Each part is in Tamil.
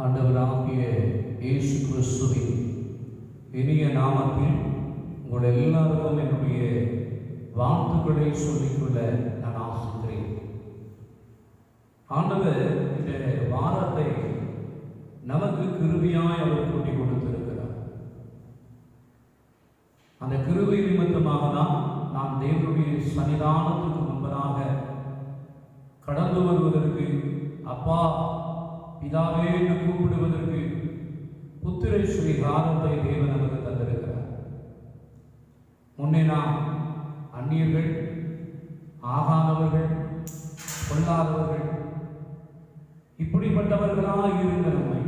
ஆண்டவராகிய இயேசு கிறிஸ்துவின் இனிய நாமத்தில் உங்கள் எல்லாருக்கும் என்னுடைய வாழ்த்துக்களை சொல்லிக்கொள்ள நான் ஆசிக்கிறேன். ஆண்டவர் இந்த வாரத்தை நமக்கு கிருபையாய் அவர் கூட்டி கொடுத்திருக்கிறார். அந்த கிருபை நிமித்தமாக தான் நாம் தேவனுடைய சன்னிதானத்துக்கு முன்பதாக கடந்து வருவதற்கு, அப்பா பிதாவே என்று கூப்பிடுவதற்கு புத்திர ஸ்வீகாரத்தை தேவன் நமக்கு தந்திருக்கிறார். முன்னே நாம் அந்நியர்கள், ஆகாதவர்கள், கொள்ளாதவர்கள், இப்படிப்பட்டவர்களாக இருந்த நம்மை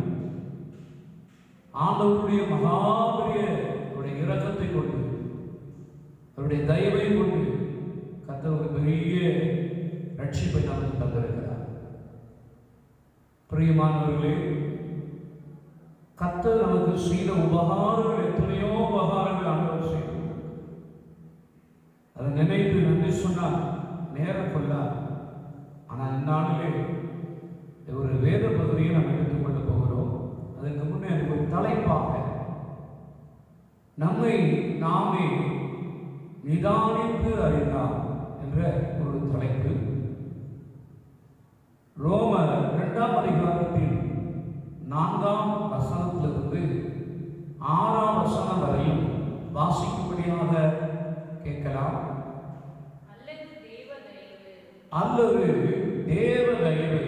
ஆண்டவருடைய மகாபெரிய இரக்கத்தை கொண்டு, அவருடைய தயவை கொண்டு கர்த்தர் ஒரு பெரிய ரட்சிப்பை நமக்கு தந்திருக்கிறார். பிரியமானவர்களே, கர்த்தர் நமக்கு செய்த உபகாரங்கள், எத்தனையோ உபகாரங்கள் ஆண்டவர் செய்தார். அதை நினைத்து நன்றி சொன்னால் நேரம் கொள்ளார். ஆனால் இந்நாளிலே ஒரு வேத பகுதியை நாம் எடுத்துக்கொண்டு போகிறோம். அதற்கு முன்னே ஒரு தலைப்பாக நம்மை நாமே நிதானித்து அறிந்தார் என்ற ஒரு தலைப்பு. ரோமர் 2ஆம் அதிகாரத்தில் 4ஆம் வசனத்திலிருந்து 6ஆம் வசனம் வரையும் வாசிக்கும்படியாக கேட்கலாம். அல்லது தேவ தயவு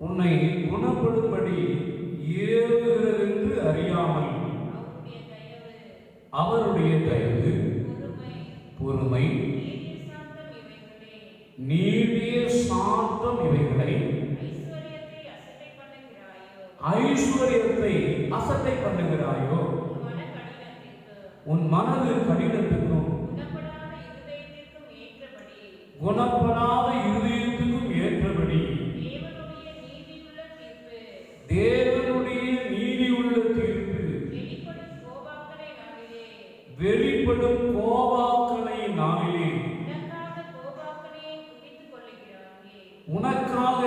உன்னை குணப்படும்படி ஏவுகிறது என்று அறியாமல் அவருடைய தயவு, பொறுமை, நீடிய சாந்தம் இவைகளை ஐஸ்வர்யத்தை அசட்டை பண்ணுகிறாயோ, உன் மனது கடினத்துக்கும் குணப்படாத இருதயத்துக்கும் ஏற்றபடி தேவனுடைய நீதி உள்ள தீர்ப்பு வெளிப்படும் கோபாக்களை நாளிலே உனக்காக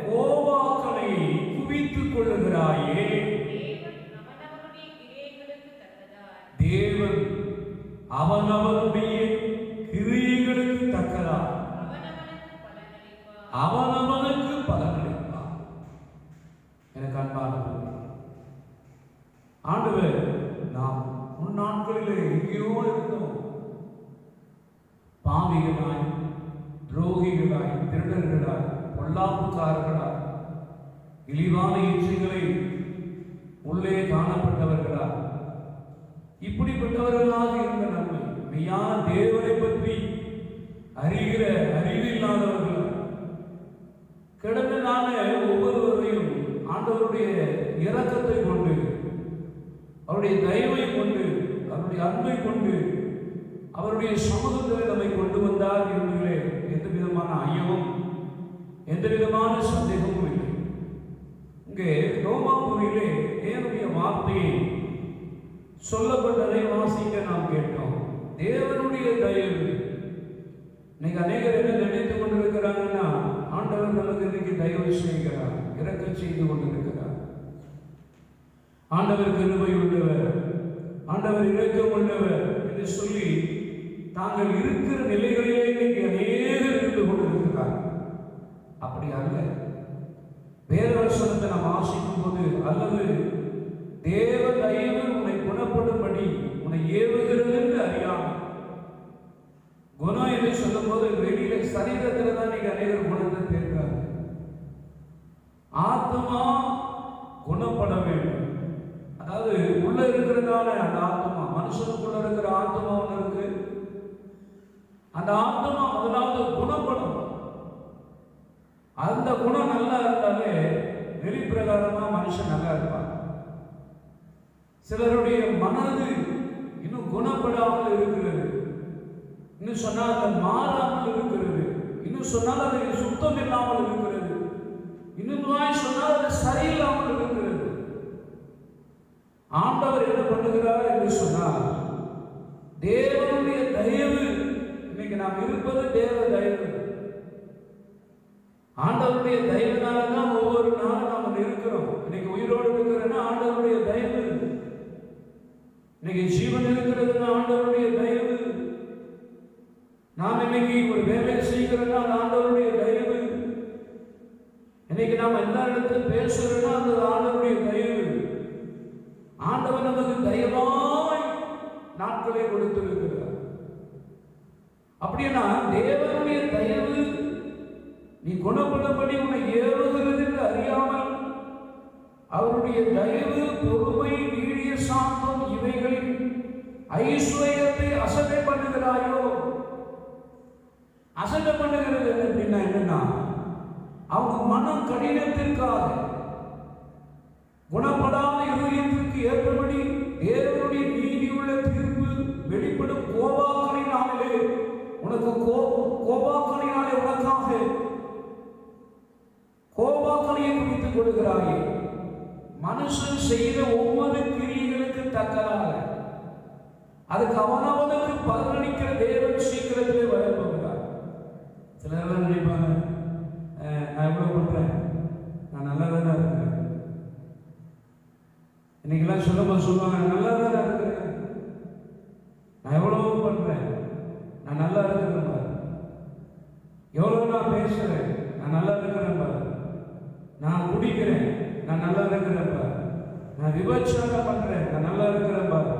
கோபாக்களை குவித்துக் கொள்ளுகிறாயே. தேவன் அவனவனுடைய கிரியைகளுக்கு தக்கதா அவனவனுக்கு பலனளிப்பார். எனக்கு அன்பானவர்களே, ஆண்டவர் நாம் முன்னாட்களிலே எங்கேயோ இருந்தோம். பாவிகளாய், துரோகிகளாய், திருடர்களாய், பொல்லாப்புக்காரர்களாய், இழிவான இச்சைகளை உள்ளே காணப்பட்டவர்களாய், இப்படிப்பட்டவர்களாக இருந்த நம்மை மெய்யான தேவனை பற்றி அறிகிற அறிவில்லாதவர்கள் கிடந்த நாள ஒவ்வொருவரையும் ஆண்டவருடைய இரக்கத்தை கொண்டு, அவருடைய தயவை கொண்டு, அவருடைய அன்பை கொண்டு, அவருடைய சமூகத்தில் நம்மை கொண்டு வந்தார் என்பதிலே எந்த விதமான ஐயமும் எந்த விதமான சந்தேகமும் இல்லை. இங்கே ரோமாபுரியிலே தேவனுடைய வார்த்தையை சொல்லப்பட்டதை வாசிக்க நாம் கேட்டோம். தேவனுடைய தயவு. இன்னைக்கு அநேகர் என்ன நினைத்துக் கொண்டிருக்கிறாங்கன்னா, ஆண்டவர் நமக்கு இன்னைக்கு தயவு செய்கிறார், இரக்கம் செய்து கொண்டிருக்கிறார், ஆண்டவர் கிருபை உள்ளவர், ஆண்டவர் இரக்கம் உள்ளவர் என்று சொல்லி தாங்கள் இருக்கிற நிலைகளிலே இன்னைக்கு அநேகர் இருந்து கொண்டிருக்கிறார். அப்படி அல்ல. வேத வசனத்தை நாம் வாசிக்கும் போது, அல்லது தேவ தயவு உன்னை குணப்படும்படி உன்னை ஏவுகிறது என்று அறியாமல், குணம் என்று சொல்லும் போது வெளியில சரீரத்தில் தான் நீங்க அநேகர் குணத்தை தேர்கிறாங்க. ஆத்மா குணப்பட வேண்டும். அதாவது உள்ள இருக்கிறதால அந்த ஆத்மா, மனுஷனுக்குள்ள இருக்கிற ஆத்மா ஒன்று இருக்கு. அந்த ஆத்மா முதலாவது குணப்படும். அந்த குணம் நல்லா இருந்தாலே வெளிப்பிரகாரமா மனுஷன் நல்லா இருப்பான். சிலருடைய மனது இன்னும் குணப்படாமல் இருக்கிறது, இன்னும் சொன்னால் அது மாறாமல் இருக்கிறது, இன்னும் சொன்னால் அது சுத்தம் இல்லாமல் இருக்கிறது, இன்னும் சொன்னால் அது சரியில்லாமல் இருக்கிறது. ஆண்டவர் என்ன பண்ணுகிறார் என்று சொன்னால், தேவனுடைய தயவு, இன்னைக்கு நாம் இருப்பது தேவ தயவு. ஆண்டவருடைய தயவுனால தான் ஒவ்வொரு நாளும் நாம இருக்கிறோம். இன்னைக்கு உயிரோடு இருக்கிறோன்னா ஆண்டவருடைய தயவு. இன்னைக்கு ஜீவன் இருக்கிறதுன்னா ஆண்டவருடைய தயவு. நாம் இன்னைக்கு ஒரு வேலை செய்கிறோன்னா அது ஆண்டவருடைய தயவு. இன்னைக்கு நாம் எல்லா இடத்துலையும் பேசுகிறோன்னா அது ஆண்டவருடைய தயவு. ஆண்டவர் நமக்கு தயவாய் நாட்களை கொடுத்திருக்கிறார். அப்படின்னா தேவனுடைய தயவு நீ குணப்படபடி உன்னை ஏவுகிறது என்று அறியாமல் அவருடைய தயவு, பொறுமை, நீடிய சாந்தம் இவைகளின் ஐஸ்வர்யத்தை அசட்டை பண்ணுகிறாயோ? அசட்டை பண்ணுகிறது அப்படின்னா என்னன்னா, அவங்க மனம் கடினத்திற்காக குணப்படாத இருதயத்திற்கு ஏற்றபடி தேவனுடைய நீதியுள்ள தீர்ப்பு வெளிப்படும் கோபாக்கனினாலே உனக்கு கோபாக்கனினாலே உனக்காக கோபாக்கனியை குவித்துக் கொடுக்கிறாயே. மனுஷன் செய்த ஒவ்வொரு கிரியைகளுக்கு தக்கதாக அதுக்கு அவனவனுக்கு பலனளிக்கிற தேவன் சீக்கிரத்திலே வரப்போகிறார். சிலர் நினைப்பாங்க, நான் எவ்வளவு பண்றேன், நான் நல்லா தானே இருக்கிறேன். இன்னைக்கெல்லாம் சொல்லுவாங்க, நல்லா தானே இருக்கிறேன், நான் எவ்வளவு பண்றேன், நான் நல்லா இருக்கிறேன் பாரு, எவ்வளவு நான் பேசுறேன், நான் நல்லா இருக்கிறேன் பாரு, நான் குடிக்கிறேன், நான் நல்லா இருக்கிறேன் பாரு, நான் விபச்சாரம் பண்றேன், நான் நல்லா இருக்கிறேன் பாரு,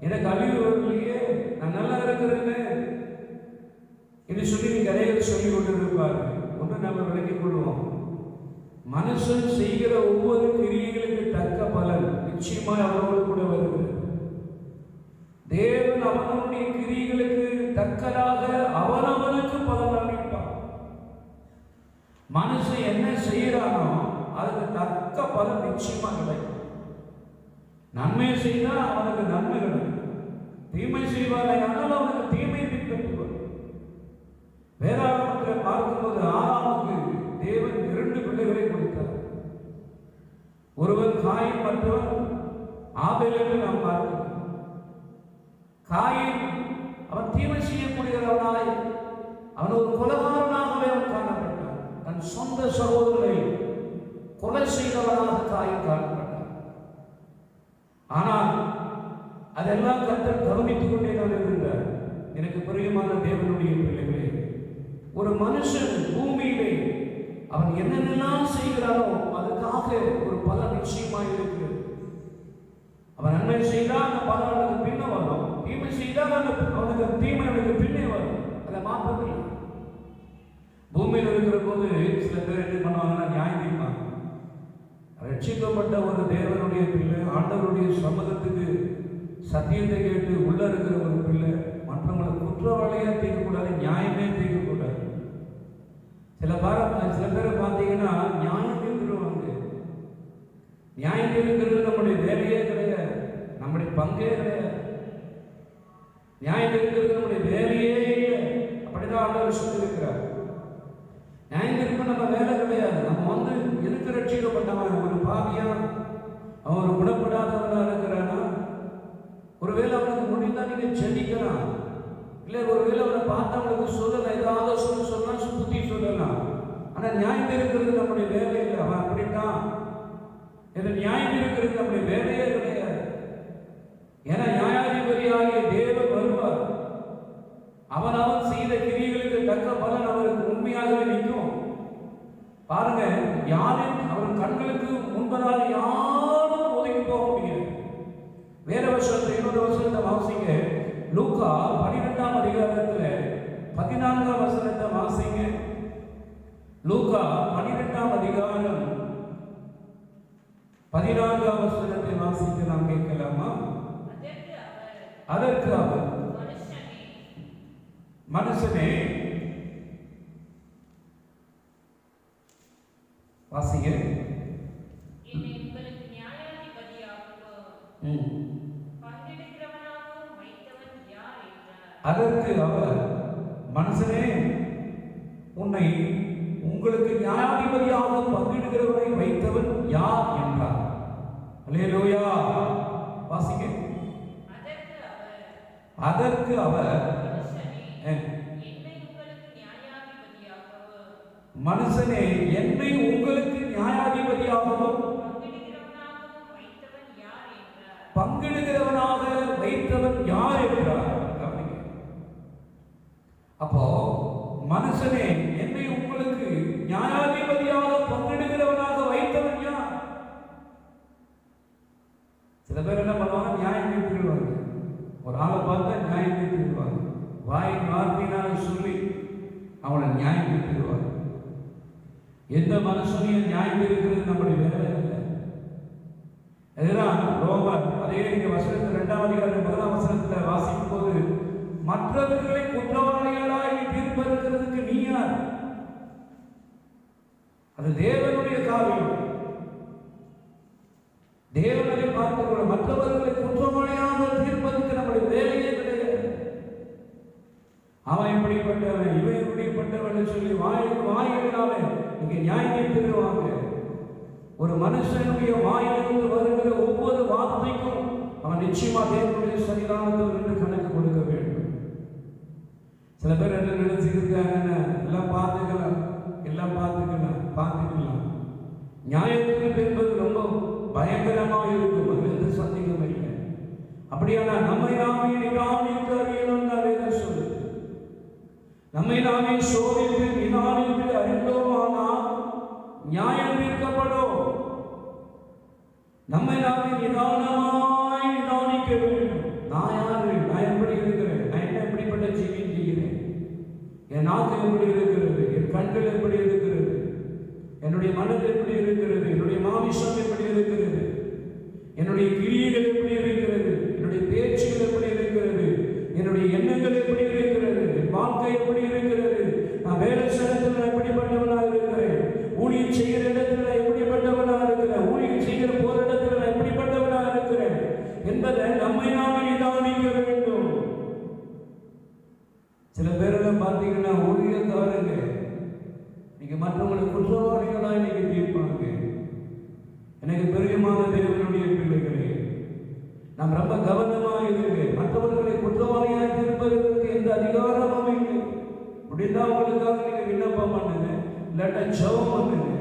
எனக்கு அழிவு வரலையே, நான் நல்லா இருக்கிறேன்னு என்று சொல்லி நீ கதைகள் சொல்லி கொண்டிருப்பார். ஒன்று நம்ம விளக்கிக் கொள்வோம். மனுஷன் செய்கிற ஒவ்வொரு கிரியைகளுக்கு தக்க பலன் நிச்சயமாய் அவரோடு கூட வருகிறது. தேவன் அவனுடைய கிரியைகளுக்கு தக்கதாக அவனவனுக்கு பலன் அளிப்பான். மனுஷன் என்ன செய்யறானோ அதுக்கு தக்க பலன் நிச்சயமா கிடைக்கும். நன்மை செய்தால் அவனுக்கு நன்மை கிடைக்கும், தீமை செய்வானே ஆனால் அவனுக்கு தீமை பின்பற்றுவார். வேதாகமத்தில் பார்க்கும்போது ஆதாமுக்கு தேவன் 2 பிள்ளைகளை கொடுத்தார். ஒருவன் காயின், மற்றவன் ஆபேல் என்று நாம் பார்க்கிறோம். காயின் அவன் தீமை செய்யக்கூடியவனாய், அவன் ஒரு கொலைகாரனாகவே அவன் காணப்பட்டான். தன் சொந்த சகோதரரை கொலை செய்தவனாக காயின் காணப்பட்டான். ஆனால் அதெல்லாம் கர்த்தர் கவனித்துக் கொண்டே தான் இருந்தார். எனக்கு பிரியமான தேவனுடைய பிள்ளைகளே, ஒரு மனுஷன் பூமியிலே அவன் என்னென்னலாம் செய்கிறானோ அதுக்காக ஒரு பலன் நிச்சயமாக இருக்கிறது. அவன் நன்மை செய்தால் அந்த பலன் அவனுக்கு பின்ன வரும், தீமை செய்தால் அவனுக்கு தீமை அவனுக்கு பின்னே வரும். அதை மாற்றவில்லை. பூமியில் இருக்கிற போது சில பேர் என்ன பண்ணுவாங்கன்னா நியாயம் தீர்ப்பாங்க. ரட்சிக்கப்பட்ட ஒரு தேவனுடைய பிள்ளை ஆண்டவருடைய சமூகத்துக்கு சத்தியத்தை கேட்டு உள்ள இருக்கிற ஒரு பிள்ளை மற்றவங்களை குற்றவாளியா தீர்க்கக்கூடாது, நியாயமே தீர்க்கக்கூடாது. சில பேரை பார்த்தீங்கன்னா நியாயம் தீர்க்கிறவங்க. நியாயம் தீர்க்கிறது நம்முடைய வேலையே கிடையாது, நம்முடைய பங்கே கிடையாது. நியாயம் தீர்க்கிறது நம்முடைய வேலையே இல்லை. அப்படிதான் ஆண்டவர் சொல்லியிருக்கிறார். நியாயம் தீர்ப்பு நம்ம வேலை கிடையாது. நம்ம எதுக்கு ரட்சிக்கப்பட்டவன்? ஒரு பாவியா, அவன் ஒரு குணப்படாதவனா இருக்கிறானா? ஒருவேளை அவனுக்கு முடிந்தா நீங்க ஜெபிக்கலாம், இல்லை ஒருவேளை அவனை பார்த்து அவனுக்கு சொல்லலாம், ஏதாவது சொல்லலாம், புத்தி சொல்லலாம். ஆனா நியாயம் இருக்கிறது நம்முடைய வேலை இல்லை. அவன் அப்படித்தான். நியாயம் இருக்கிறது நம்முடைய வேலையே கிடையாது. ஏன்னா நியாயாதிபதியாகிய தேவன் வருவார். அவன் செய்த கிரியைகளுக்கு தக்க பலன் அவருக்கு உண்மையாகவே நிற்கும். பாருங்க, யாரும் அவர் கண்களுக்கு முன்பதாக யாரும் ஒதுங்கி போக முடியாது. வேற வருஷத்துல இன்னொரு வருஷத்தை வாசிங்க. லூக்கா 12ஆம் அதிகாரத்துல 14ஆம் வசனத்தை வாசிங்க. லூக்கா 12ஆம் அதிகாரம் 14ஆம் வசனத்தை வாசிக்க நாம் கேட்கலாமா? அதற்கு அவர், மனுஷனே, வாசிங்க. அதற்கு அவர், மனுஷனே, உன்னை உங்களுக்கு நியாயாதிபதியாக பங்கிடுகிறவரை வைத்தவன் யார் என்றார். அல்லேலூயா. வாசிங்க. அதற்கு அவர், மனுஷனே, என்னை உங்களுக்கு நியாயாதிபதியாகவும் பங்கிடுகிறவனாக வைத்தவன் யார் என்றார். அப்போ மனுஷனே, என்னை உங்களுக்கு நியாயாதிபதியாக பங்கிடுகிறவனாக வைத்தவன் யார்? சில பேர் என்ன பண்ணுவாங்க, நியாயம் தீர்த்துடுவாங்க. ஒரு ஆளை பார்த்தா நியாயம் தீர்த்துடுவாங்க. வாயின் வார்த்தையினால சொல்லி அவனை நியாயம் தீர்த்துடுவாங்க. எந்த மனுஷனையும் நியாயம் தீர்க்கிறது நம்முடைய வேலை இல்லை. அதுதான் ரோமர் அதே வசனத்தில் 2ஆம் அதிகாரம் 1ஆம் வசனத்தில் வாசிக்கும் போது, மற்றவர்களை குற்றவாளிகளாய் தீர்ப்பதற்கு நீ யார்? அது தேவனுடைய காரியம். தேவனை பார்த்துக்கொள்ள, மற்றவர்களை குற்றவாளியாக தீர்ப்பதற்கு நம்முடைய வேலையே கிடையாது. அவன் இப்படிப்பட்டவன், இவன் இப்படிப்பட்டவன் சொல்லி வாயினாலே இங்கே நியாயம் தீர்த்துடுவாங்க. ஒரு மனுஷனுடைய வாயிலிருந்து வருகிற ஒவ்வொரு வார்த்தைக்கும் அவன் நிச்சயமா தேவனுடைய சன்னிதானத்தில் நின்று கணக்கு கொடுக்க வேண்டும். சில பேர் என்ன நினைச்சிருக்காங்க, எல்லாம் பார்த்துக்கலாம். நியாயத்தீர்ப்பு என்பது ரொம்ப பயங்கரமாக இருக்கும், அது எந்த சந்தேகம் இல்லை. அப்படியான நம்மை நாமே நிதானித்து அறியணும் வேதம் சொல்லுது. நம்மை நாமே சோதித்து நிதானித்து அறிந்தோமானால் நியாயம் தீர்க்கப்படும். நம்மை நாமே நிதானமாய் நிதானிக்க வேண்டும். நான் யாரு? நான் எப்படி இருக்கிறேன்? நான் என்ன எப்படிப்பட்ட ஜீவியம் செய்கிறேன்? என் நாக்கு எப்படி இருக்கிறது? என் கண்கள் எப்படி இருக்கிறது? என்னுடைய மனது எப்படி இருக்கிறது? என்னுடைய மாமிசம் எப்படி இருக்கிறது? என்னுடைய கிரியைகள் எப்படி இருக்கிறது? என்னுடைய பேச்சுகள் எப்படி இருக்கிறது? என்னுடைய எண்ணங்கள் எப்படி இருக்கிறது? என் வாழ்க்கை எப்படி இருக்கிறது? நான் வேலை ஸ்தலத்தில் எப்படிப்பட்டவனாக இருக்கிறேன்? ஊழியம் செய்கிற இடத்துல எப்படிப்பட்டவனாக இருக்கிறேன்? ஊழியம் செய்கிற போற இடத்துல எப்படிப்பட்டவனாக இருக்கிறேன் என்பதை நம்மை நாமே நிதானிக்க வேண்டும். சில பேரெல்லாம் பார்த்தீங்கன்னா, ஊழியக்காரங்க நீங்க மற்றவங்களை குற்றவாளிகளாக இன்னைக்கு தீர்ப்பாங்க. எனக்கு பிரியமான தேவனுடைய பிள்ளைகளே, நாம் ரொம்ப கவனமாக இருக்கு. மற்றவர்களை குற்றவாளியாக தீர்ப்பதற்கு எந்த அதிகாரமும் இல்லை. முடிந்தா அவங்களுக்காக நீங்க விண்ணப்பம் பண்ணுங்க, இல்லாட்டா ஜெபம் பண்ணுங்க.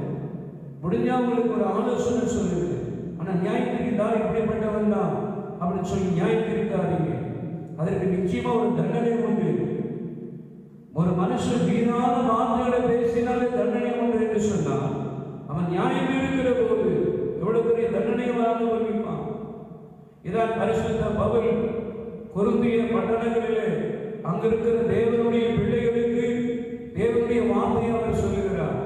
முடிஞ்சா உங்களுக்கு ஒரு ஆலோசனை சொல்லுங்க. ஆனா நியாயத்திற்குதான் இப்படிப்பட்டவன் தான் அப்படின்னு சொல்லி நியாயத்திற்காதீங்க. அதற்கு நிச்சயமா ஒரு தண்டனை உண்டு. ஒரு மனுஷன் வீணான வார்த்தைகளை பேசினாலே தண்டனை உண்டு என்று சொன்னால், அவன் நியாயம் இருக்கிற போது எவ்வளவு பெரிய தண்டனையை அனுபவிப்பான். இதான் பரிசுத்த பவுல் கொரிந்திய பட்டணங்களிலே அங்கிருக்கிற தேவனுடைய பிள்ளைகளுக்கு தேவனுடைய வார்த்தையை அவர் சொல்லுகிறார்.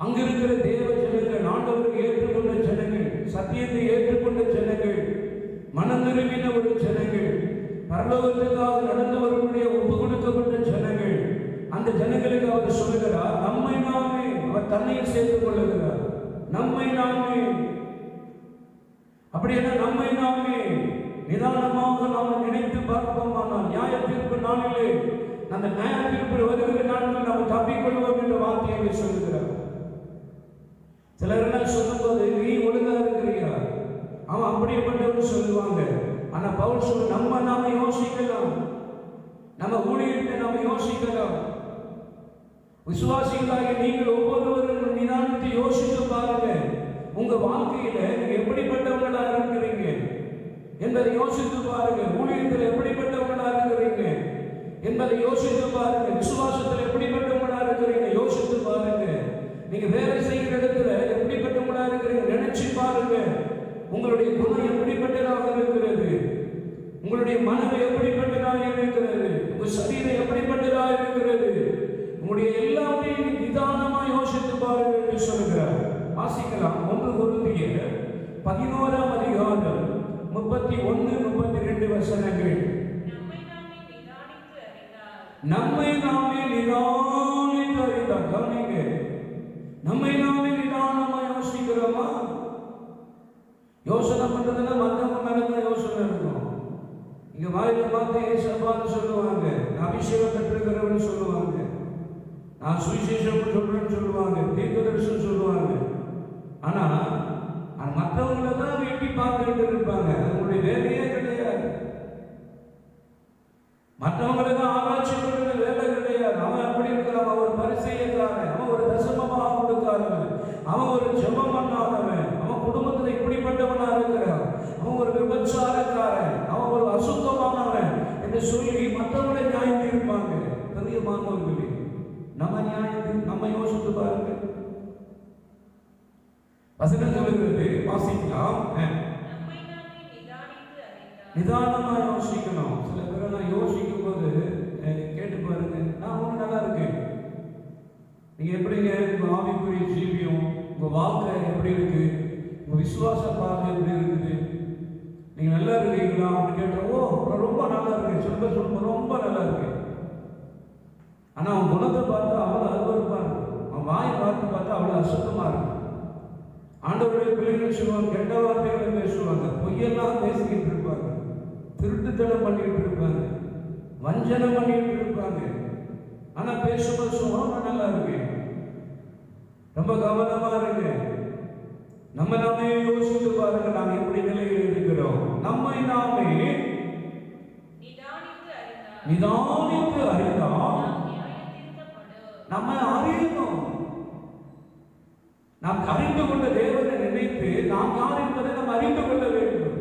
அங்கிருக்கிற தேவ ஜனங்கள், ஆண்டவரை ஏற்றுக்கொண்ட ஜனங்கள், சத்தியத்தை ஏற்றுக்கொண்ட ஜனங்கள், மனம் திரும்பின ஒரு ஜனங்கள், பரலோகத்துக்காக நடந்தவர்களுடைய ஒப்பு கொடுக்கப்பட்ட ஜனங்கள், அந்த ஜனங்களுக்கு அவர் சொல்லுகிறார், நம்மை நாமே, அவர் தன்னையும் சேர்த்துக் கொள்ளுகிறார். நம்மை நாமே, அப்படின்னா நம்மை நாமே நிதானமாக நாம் நினைத்து பார்ப்போமானால் நியாய தீர்ப்பு நாளிலே, அந்த நியாய தீர்ப்பு வருகிற நாட்கள் நாம் தப்பிக்கொள்வோம் என்ற வார்த்தையை சொல்லுகிறார். சிலர் என்ன சொல்லும்போது, நீ ஒழுங்கா இருக்கிறீயா, அவன் அப்படிப்பட்டவன் சொல்லுவாங்க. ஆனா பவுல் சொல்ல, நாம யோசிக்கலாம், நம்ம ஊழியத்தை நாம யோசிக்கலாம். விசுவாசிகளாக நீங்கள் ஒவ்வொருவரும் நிதானித்து யோசித்து பாருங்க. உங்க வாழ்க்கையில நீங்க எப்படிப்பட்டவங்களா இருக்கிறீங்க என்பதை யோசித்து பாருங்க. ஊழியத்தில் எப்படிப்பட்டவங்களா இருக்கிறீங்க என்பதை யோசித்து பாருங்க. விசுவாசத்தில் எப்படிப்பட்டவங்களா இருக்கிறீங்க யோசித்து பாருங்க. நீங்க வேலை செய்கிற இடத்துல எப்படிப்பட்டவங்களா இருக்கிறீங்க நினைச்சு பாருங்க. உங்களுடைய குணம் எப்படிப்பட்டதாக இருக்கிறது? உங்களுடைய மனம் எப்படிப்பட்டதாக இருக்கிறது? உங்க சரீரம் எப்படிப்பட்டதாக இருக்கிறது? உங்களுடைய எல்லாத்தையும் நிதானமா யோசித்து பாருங்கள் என்று சொல்கிறார். வாசிக்கலாம். 1 கொரிந்தியர் 11ஆம் அதிகாரம் 31, 32 வசனங்கள். நம்மை நாமே நிதானித்து அறிந்தார். கவனிங்க, நம்மை நாமே நிதானமா யோசிக்கிறோமா? யோசனை பண்றதுன்னா மற்றவங்க மேலதான் யோசனை இருக்கும். இங்க வாயில பார்த்து ஏசப்பான்னு சொல்லுவாங்க, அபிஷேகம் பெற்றிருக்கிறவன்னு சொல்லுவாங்க, நான் சுவிசேஷம் சொல்றேன்னு சொல்லுவாங்க, தீர்க்கதரிசனம் சொல்லுவாங்க. ஆனா மற்றவங்களை தான் வெட்டி பார்த்துக்கிட்டு இருப்பாங்க. அவங்களுடைய வேலையே கிடையாது. மற்றவங்களை தான் ஆராய்ச்சி சொல்றது வேலை கிடையாது. அவன் அப்படி இருக்கிறான், அவன் ஒரு பரிசெய்யக்காரன், அவன் ஒரு தசமமாக கொடுக்காதவன், அவன் ஒரு ஜெபம் பண்ணாதவன், அவன் குடும்பத்தில் இப்படிப்பட்டவனா இருக்கிறான், அவன் ஒரு விபச்சாரக்காரன், அவன் ஒரு அசுத்தமானவன் என்று சொல்லி மற்றவங்களை நியாயம் தீர்ப்பாங்க. பெரிய மாணவர்களே, நம்ம நியாயம் நம்ம யோசித்து பாருங்க. வசனம் சொல்லுகிறது, வாசிக்கலாம். நிதானமா யோசிக்கணும். சில பேர் நான் யோசிக்கும் போது கேட்டு பாருங்க, நான் ஒண்ணு நல்லா இருக்கேன், நீங்க எப்படிங்க உங்க ஆவிக்குரிய ஜீவியம், உங்க வாழ்க்கை எப்படி இருக்கு, உங்க விசுவாச பார்வை எப்படி இருக்குது, நீங்க நல்லா இருக்கீங்களா அப்படின்னு கேட்டா, ஓ ரொம்ப நல்லா இருக்கு, சில பேர் சொல்லும்போது ரொம்ப நல்லா இருக்கு. ஆனா அவன் குணத்தை பார்த்தா அவ்வளவு அருவருப்பா இருக்கு, அவன் வாயை பார்த்து பார்த்தா அவ்வளவு அசுத்தமா இருக்கு. ஆண்டவருடைய பிள்ளைகள் சொல்லுவாங்க, கெட்ட வார்த்தைகளை பேசுவாங்க, பொய்யெல்லாம் பேசிக்கிட்டு இருப்பாங்க, திருட்டுத்தனம் பண்ணிட்டு இருப்பாங்க, வஞ்சனம் பண்ணிட்டு இருப்பாங்க. ஆனா பேசும்போது சொல்லுவோம், நான் நல்லா இருக்கேன். ரொம்ப கவனமா இருக்கு. நம்ம நாமே யோசித்து பாருங்க, நாம் எப்படி நிலையில் இருக்கிறோம். நம்மை நாமே நிதானித்து அறிந்தால் நம்ம அறியணும். நாம் அறிந்து கொண்ட தேவனை நினைத்து நாம் யார் என்பதை நாம் அறிந்து கொள்ள வேண்டும்.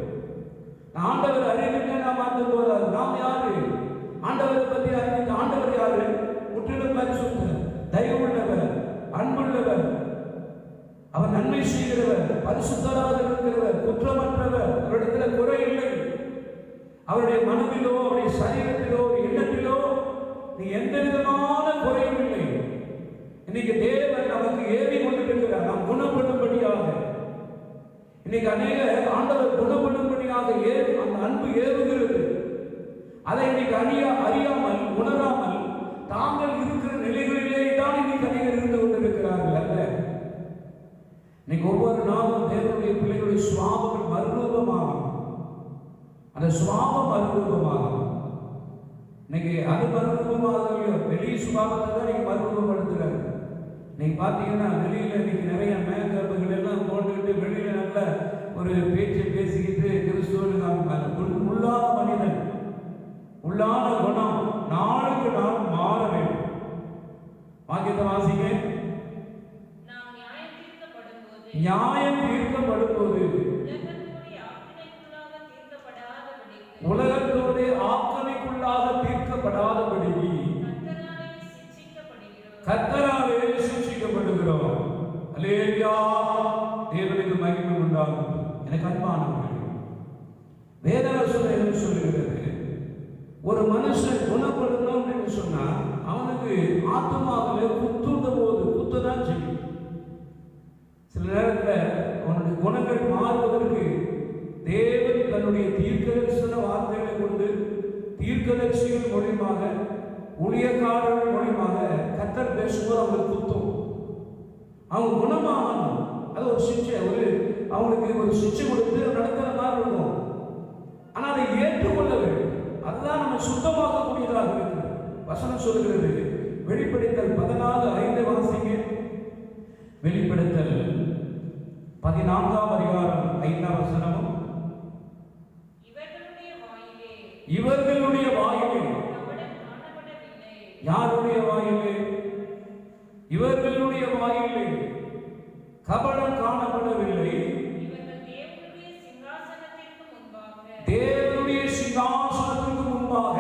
ஆண்டவர் அறிந்துட்டு நாம் அறிந்து போறாரு. நாம் யாரு? ஆண்டவரை பற்றி அறிந்து. ஆண்டவர் யாரு? முற்றிலும் பரிசுத்தர், தயவுள்ளவர், அன்புள்ளவர், அவர் நன்மை செய்கிறவர், பரிசுத்தராக இருக்கிறவர், குற்றமற்றவர், அவரிடத்தில் குறை இல்லை. அவருடைய மனதிலோ அவருடைய சரீரத்திலோ எண்ணத்திலோ நீ எந்த விதமான குறையும் இல்லை. இன்னைக்கு தேவன் நமக்கு ஏவி கொண்டிருக்கிறார், நாம் குணப்படும்படியாக. இன்னைக்கு அநேக ஆண்டவர் குணப்படும்படியாக அந்த அன்பு ஏவுகிறது. அதை இன்னைக்கு அறியாமல் உணராமல் தாங்கள் இருக்கிற நிலைகளிலே தான் இன்னைக்கு அநேகர் இருந்து கொண்டிருக்கிறார்கள். அல்ல, இன்னைக்கு ஒவ்வொரு நாளும் தேவனுடைய பிள்ளைகளுடைய சுவாபங்கள் மறுரூபமாகும். அந்த சுவாபம் மறுரூபமாகும். இன்னைக்கு அது மறுரூபமாக வெளி சுபாவத்தை தான் நீங்க மறுரூபப்படுத்துறாரு. நீங்க பாத்தீங்கன்னா வெளியில இன்னைக்கு நிறைய மேக்கப்புகள் எல்லாம் போட்டுக்கிட்டு வெளியில நல்ல ஒரு பேச்சை பேசிக்கிட்டு கிறிஸ்துவன் காமிப்பாங்க. உள்ளான மனிதன், உள்ளான குணம் நாளுக்கு நாள் மாற வேண்டும். வாக்கியத்தை வாசிங்க. நியாயம் தீர்க்கப்படும் போது உலகத்தோடு ஆக்கணைக்குள்ளாக தீர்க்கப்படாதபடி கர்த்தராலே சிக்ஷிக்கப்படுகிறோம். அல்லேலூயா, தேவனுக்கு மகிமை உண்டாகும். எனக்கு அன்பானவர்களே, வேதவசனம் என்ன சொல்லுகிறது? ஒரு மனுஷன் குணப்படணும் என்று சொன்னா அவனுக்கு ஆத்மாவிலே குத்துந்த போது குத்ததான் செய்யும். சில நேரத்தில் அவனுடைய குணங்கள் மாறுவதற்கு தேவன் தன்னுடைய தீர்க்கதரிசன வார்த்தைகளை கொண்டு தீர்க்கதரிசிகள் மூலியமாக ஊழியக்காரர்கள் மூலியமாக கர்த்தர் பேசும்போது அவங்களுக்கு குத்தும். அவங்க குணமாகணும். அது ஒரு சிக்ஷை, அவங்களுக்கு ஒரு சிக்ஷை கொடுத்து நடத்துற மாதிரி இருக்கும். ஆனால் அதை ஏற்றுக்கொள்ள வேண்டும். அதுதான் நம்ம சுத்தமாக்கக்கூடியதாக இருக்கிறது. வசனம் சொல்லுகிறது, வெளிப்படுத்தல் 14:5 வாசிங்க. வெளிப்படுத்தல் 14ஆம் அதிகாரம் 5ஆம் வசனமும், இவர்களுடைய வாயிலே, யாருடைய வாயிலே? இவர்களுடைய வாயிலே கபடம் காணப்படவில்லை. தேவனுடைய சிங்காசனத்திற்கு முன்பாக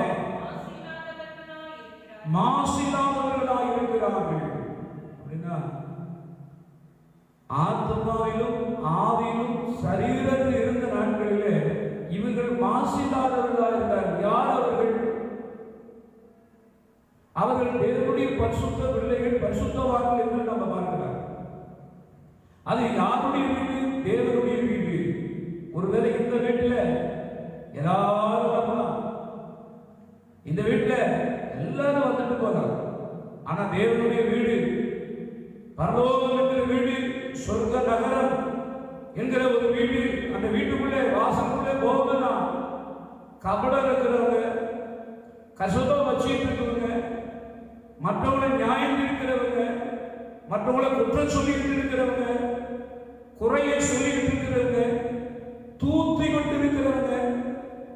மாசில்லாதவர்களாய் இருக்கிறார்கள். அப்படின்னா ஆத்மாவிலும் ஆவியிலும் சரீரத்தில் இருந்த நாட்களிலே இவர்கள் மாசில்லாதவர்களாக இருந்தார்கள். யார் அவர்கள்? அவர்கள் தேவனுடைய பரிசுத்த பிள்ளைகள், பரிசுத்தவான்கள் என்று நம்ம பார்க்கலாம். அது யாருடைய வீடு? தேவனுடைய வீடு. ஒருவேளை இந்த வீட்டில் ஏதாவது வரலாம், இந்த வீட்டில் எல்லாரும் வந்துட்டு போகலாம். ஆனா தேவனுடைய வீடு, பரலோகம் என்கிற வீடு, சொர்க்க நகரம் என்கிற ஒரு வீடு. அந்த வீட்டுக்குள்ளே வாசலுக்குள்ளே போகலாம் கபடம் இருக்கிறவங்க, கசுதம் வச்சுட்டு இருக்கிறவங்க, மற்றவங்களை நியாயம் இருக்கிறவங்க, மற்றவங்களை குற்றம் சொல்லிட்டு இருக்கிறவங்க, குறையை சொல்லிட்டு இருக்கிறவங்க, தூத்தி கொண்டு இருக்கிறவங்க,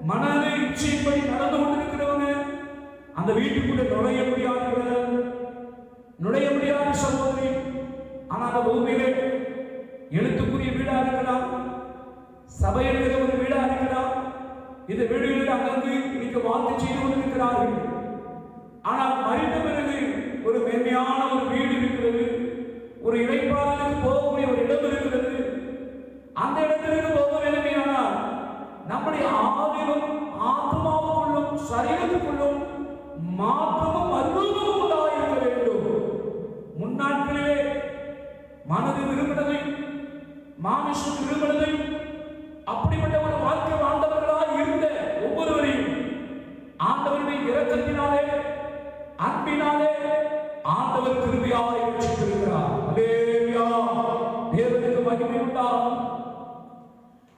மனதை இச்சைப்படி நடந்து கொண்டிருக்கிறவங்க, அந்த வீட்டுக்குள்ள நுழைய முடியாது, நுழைய முடியாத சகோதரி. ஆனால் அந்த பூமியிலே எழுத்துக்குரிய வீடா இருக்கலாம், சபை என்கிற ஒரு வீடா இருக்கலாம். இந்த வீடுகளில் அங்கங்கு இன்னைக்கு வாழ்க்கை செய்து கொண்டிருக்கிறார்கள். ஆனால் மறித்த பிறகு ஒரு மேன்மையான ஒரு வீடு இருக்கிறது, ஒரு இறைப்பாதலுக்கு போகக்கூடிய ஒரு இடம் இருக்கிறது. அந்த இடத்திற்கு போக வேண்டுமானால் நம்முடைய ஆவிலும் ஆத்மாவுக்குள்ளும் சரீரத்துக்குள்ளும் மாற்றமும் அற்புதமும் உண்டாயிருக்க வேண்டும். முன்னாட்களிலே மனது விரும்பினதையும் மாமிசம் விரும்பினதையும் அப்படிப்பட்ட ஒரு வாழ்க்கை வாழ்ந்தவர்களாக இருந்த ஒவ்வொருவரையும் ஆண்டவருடைய இரக்கத்தினாலே அன்பினாலே ஆண்டவர் கிருபையாக ரட்சித்திருக்கிறார். அல்லேலூயா, தேவனுக்கு மகிமை உண்டாகும்.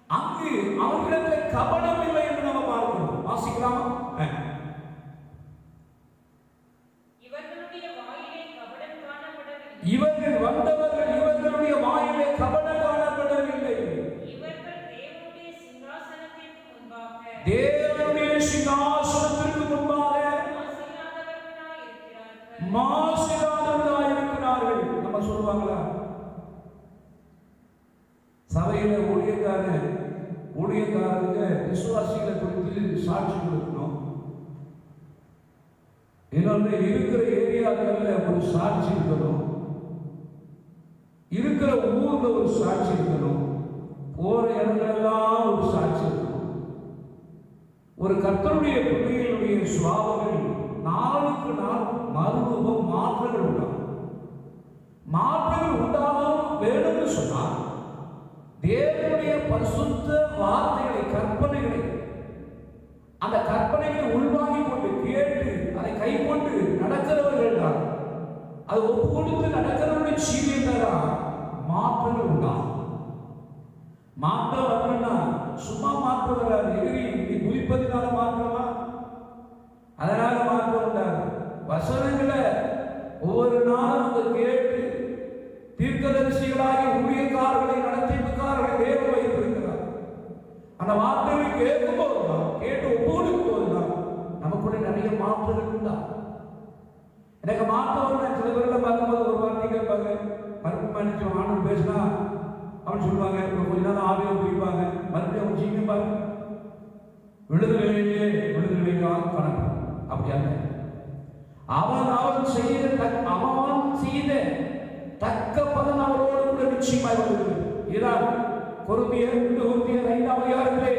அங்கு அவர்களிடத்தில் கபடம் இல்லை என்று நாம் பார்க்கிறோம். வாசிக்கலாம். இவர்கள் வந்தவர்கள் இவர்களுடைய வாயிலே கபடம் காணப்படவில்லை. தேவனுடைய சிங்காசனத்திற்கு முன்பாக மாசில்லாதவர்களாய் இருக்கிறார்கள். நம்ம சொல்லுவாங்களா, சபையில ஊழியக்காரங்க விசுவாசிகளை குறித்து சாட்சி கொடுக்கணும். இன்னொன்று இருக்கிற ஏரியாக்களில் ஒரு சாட்சி இருக்கணும், இருக்கிற ஊர்ல ஒரு சாட்சி இருக்கணும், போற இடங்களெல்லாம் ஒரு சாட்சி இருக்கணும். ஒரு கர்த்தருடைய பிள்ளைகளுடைய சுவாபங்கள் நாளுக்கு நாள் மறுரூபம் மாற்றங்கள் உண்டாகும். மாற்றங்கள் உண்டாகும் வேணும்னு சொன்னால் தேவனுடைய பரிசுத்த வார்த்தைகளை, கற்பனைகளை, அந்த கற்பனைகளை உள்வாங்கி கொண்டு கேட்டு அதை கை கொண்டு நடக்கிறவர்கள் தான், அது ஒப்பு கொடுத்து நடக்கிறவருடைய சீரியல் தான் மாற்றங்கள் உண்டாகும். மாற்றம் வரணும்னா சும்மா மாற்றம் வராது. எதிரி நீ குதிப்பதினால மாற்றமா, அதனால மாற்றம் உண்டாகும். வசனங்களை ஒவ்வொரு நாளும் அவங்க கேட்டு தீர்க்கதரிசிகளாகி ஊழியக்காரர்களை நடத்திப்புக்காரர்களை தேவன் வைத்திருக்கிறார். அந்த வார்த்தைகளை கேட்கும் போதுதான், கேட்டு ஒப்புக்கொடுக்கும் போதுதான் நமக்குள்ள நிறைய மாற்றங்கள் உண்டா. எனக்கு மாற்றம் சில பேர்ல பார்க்கும்போது ஒரு வார்த்தை கேட்பாங்க, மறுப்பு மன்னிச்சு ஆண்டு பேசினா அவன் சொல்லுவாங்க, இப்போ கொஞ்ச நேரம் ஆவியம் குடிப்பாங்க, மறுபடியும் அவங்க சீக்கிரப்பாங்க விடுதலையிலேயே கணக்கு. அப்படியாங்க அவன் செய்த தக்க பலன் அவரோடு கூட நிச்சயமாய் வருகிறது. இதான் கொரிந்தியர் 5ஆம் அதிகாரத்திலே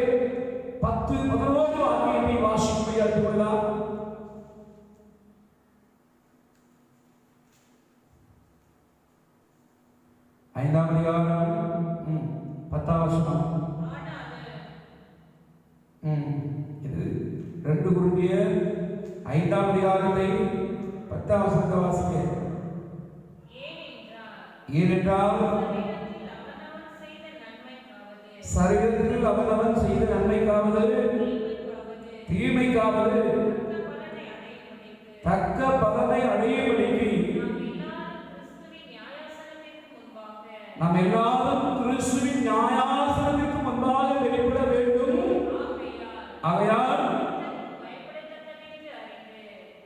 10-11 வாக்கியத்தை வாசிக்கும்படியாக கொள்ளலாம். ஐந்தாம் அதிகாரம் 10ஆம் வசனம். இது 2 கொரிந்தியர் 5ஆம் அதிகாரத்தை 10ஆம் வசனத்தை வாசிக்க. ஏனென்றால் சரீரத்தில் அவனவன் செய்த நன்மைக்காவது தீமைக்காவது தக்க பலனை அடையும்படிக்கு நாம் எல்லாரும் கிறிஸ்துவின் நியாயாசனத்திற்கு முன்பாக வெளிப்பட வேண்டும். ஆகையால்